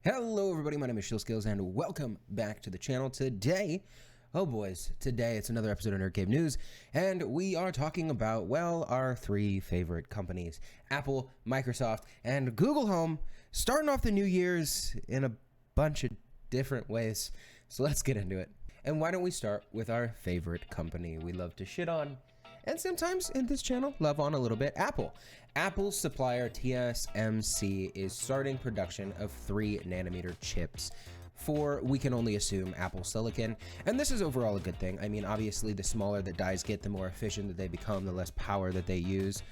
Hello everybody, my name is SchillzSkilllz and welcome back to the channel. Today, oh boys, today it's another episode of Nerd Cave News and we are talking about, well, our three favorite companies, Apple, Microsoft, and Google Home, starting off the New Year's in a bunch of different ways. So let's get into it. And why don't we start with our favorite company we love to shit on, and sometimes in this channel, love on a little bit, Apple. Apple's supplier TSMC is starting production of 3nm chips for, we can only assume, Apple Silicon. And this is overall a good thing. I mean, obviously, the smaller the dies get, the more efficient that they become, the less power that they use.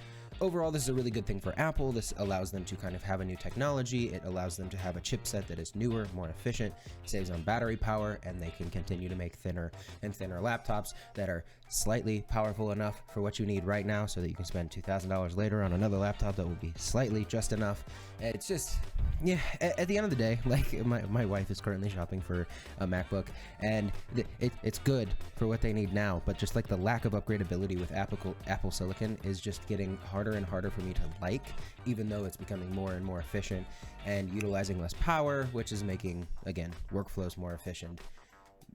Overall, this is a really good thing for Apple. This allows them to kind of have a new technology. It allows them to have a chipset that is newer, more efficient, saves on battery power, and they can continue to make thinner and thinner laptops that are slightly powerful enough for what you need right now so that you can spend $2,000 later on another laptop that will be slightly just enough. It's just, yeah, at the end of the day, like my wife is currently shopping for a MacBook, and it's good for what they need now, but just like the lack of upgradability with Apple Silicon is just getting harder and harder for me to like, even though it's becoming more and more efficient and utilizing less power, which is making, again, workflows more efficient,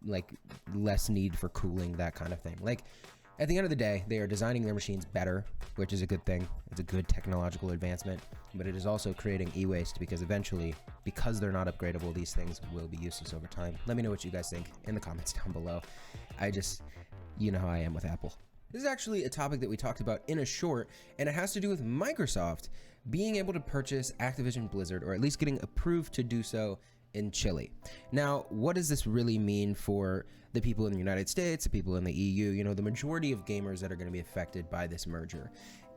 like less need for cooling, that kind of thing. Like, at the end of the day, they are designing their machines better, which is a good thing. It's a good technological advancement, but it is also creating e-waste because eventually, because they're not upgradable, these things will be useless over time. Let me know what you guys think in the comments down below. You know how I am with Apple. This is actually a topic that we talked about in a short, and it has to do with Microsoft being able to purchase Activision Blizzard, or at least getting approved to do so in Chile. Now, what does this really mean for the people in the United States, the people in the EU, you know, the majority of gamers that are going to be affected by this merger?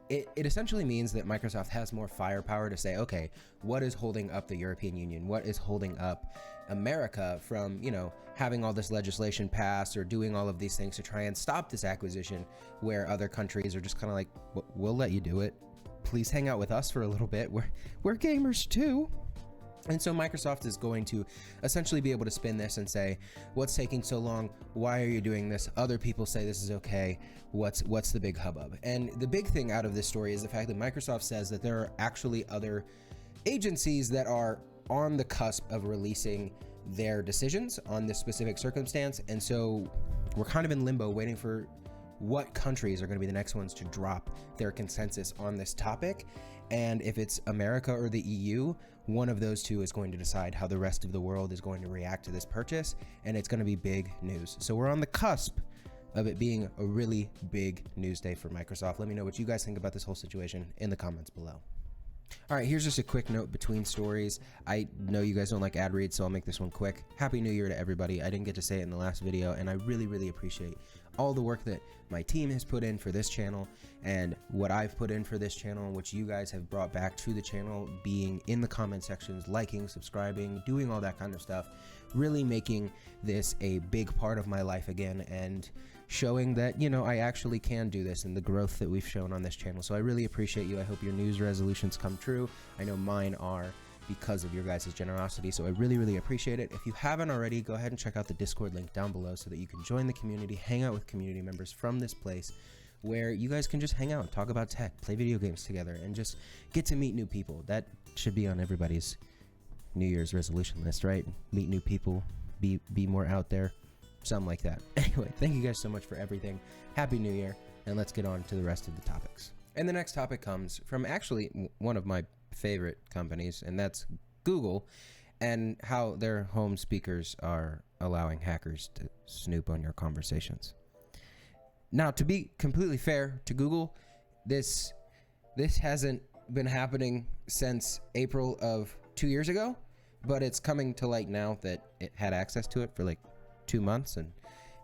It essentially means that Microsoft has more firepower to say, okay, what is holding up the European Union? What is holding up America from, you know, having all this legislation passed or doing all of these things to try and stop this acquisition, where other countries are just kind of like, we'll let you do it. Please hang out with us for a little bit. We're gamers too. And so Microsoft is going to essentially be able to spin this and say, what's taking so long? Why are you doing this? Other people say this is okay. What's the big hubbub? And the big thing out of this story is the fact that Microsoft says that there are actually other agencies that are on the cusp of releasing their decisions on this specific circumstance. And so we're kind of in limbo waiting for what countries are going to be the next ones to drop their consensus on this topic. And if it's America or the EU, one of those two is going to decide how the rest of the world is going to react to this purchase, and it's going to be big news. So we're on the cusp of it being a really big news day for Microsoft. Let me know what you guys think about this whole situation in the comments below. All right, here's just a quick note between stories. I know you guys don't like ad reads, so I'll make this one quick. Happy New Year to everybody. I didn't get to say it in the last video, and I really, really appreciate all the work that my team has put in for this channel and what I've put in for this channel, which you guys have brought back to the channel, being in the comment sections, liking, subscribing, doing all that kind of stuff, really making this a big part of my life again and showing that, you know, I actually can do this and the growth that we've shown on this channel. So I really appreciate you. I hope your news resolutions come true. I know mine are, because of your guys' generosity, so I really, really appreciate it. If you haven't already, go ahead and check out the Discord link down below so that you can join the community, hang out with community members from this place where you guys can just hang out, talk about tech, play video games together, and just get to meet new people. That should be on everybody's New Year's resolution list, right? Meet new people, be more out there, something like that. Anyway, thank you guys so much for everything. Happy New Year, and let's get on to the rest of the topics. And the next topic comes from actually one of my favorite companies, and that's Google, and how their home speakers are allowing hackers to snoop on your conversations. Now, to be completely fair to Google, this hasn't been happening since April of 2 years ago, but it's coming to light now that it had access to it for like 2 months, and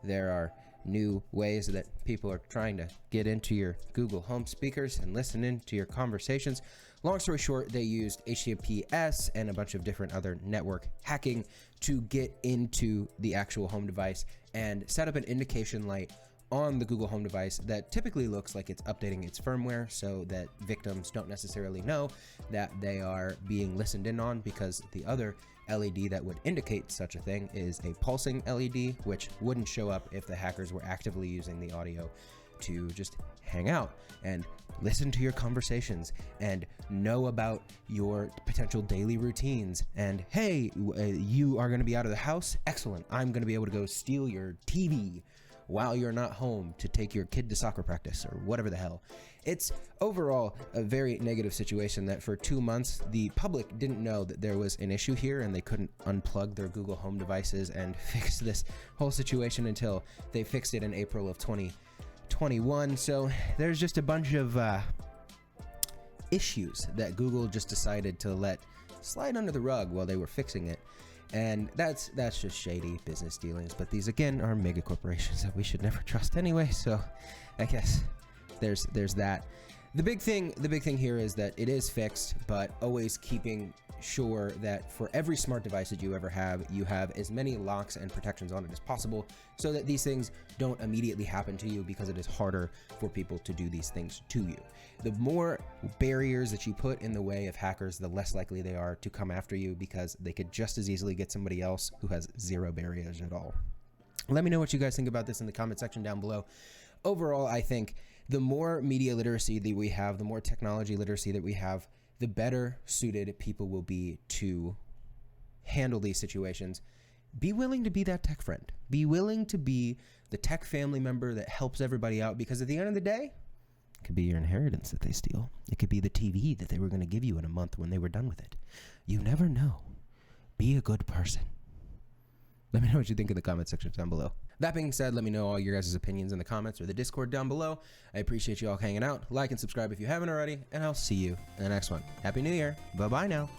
there are new ways that people are trying to get into your Google Home speakers and listen into your conversations. Long story short, they used HTTPS and a bunch of different other network hacking to get into the actual home device and set up an indication light on the Google Home device that typically looks like it's updating its firmware so that victims don't necessarily know that they are being listened in on, because the other LED that would indicate such a thing is a pulsing LED, which wouldn't show up if the hackers were actively using the audio to just hang out and listen to your conversations and know about your potential daily routines. And hey, you are going to be out of the house? Excellent. I'm going to be able to go steal your TV while you're not home to take your kid to soccer practice or whatever the hell. It's overall a very negative situation that for 2 months, the public didn't know that there was an issue here and they couldn't unplug their Google Home devices and fix this whole situation until they fixed it in April of 2021. So there's just a bunch of issues that Google just decided to let slide under the rug while they were fixing it. And that's just shady business dealings. But these, again, are mega corporations that we should never trust anyway. So I guess there's that. The big thing here is that it is fixed, but always keeping sure that for every smart device that you ever have, you have as many locks and protections on it as possible so that these things don't immediately happen to you, because it is harder for people to do these things to you. The more barriers that you put in the way of hackers, the less likely they are to come after you, because they could just as easily get somebody else who has zero barriers at all. Let me know what you guys think about this in the comment section down below. Overall, I think the more media literacy that we have, the more technology literacy that we have, the better suited people will be to handle these situations. Be willing to be that tech friend. Be willing to be the tech family member that helps everybody out, because at the end of the day, it could be your inheritance that they steal. It could be the TV that they were going to give you in a month when they were done with it. You never know. Be a good person. Let me know what you think in the comment section down below. That being said, let me know all your guys' opinions in the comments or the Discord down below. I appreciate you all hanging out. Like and subscribe if you haven't already, and I'll see you in the next one. Happy New Year. Bye-bye now.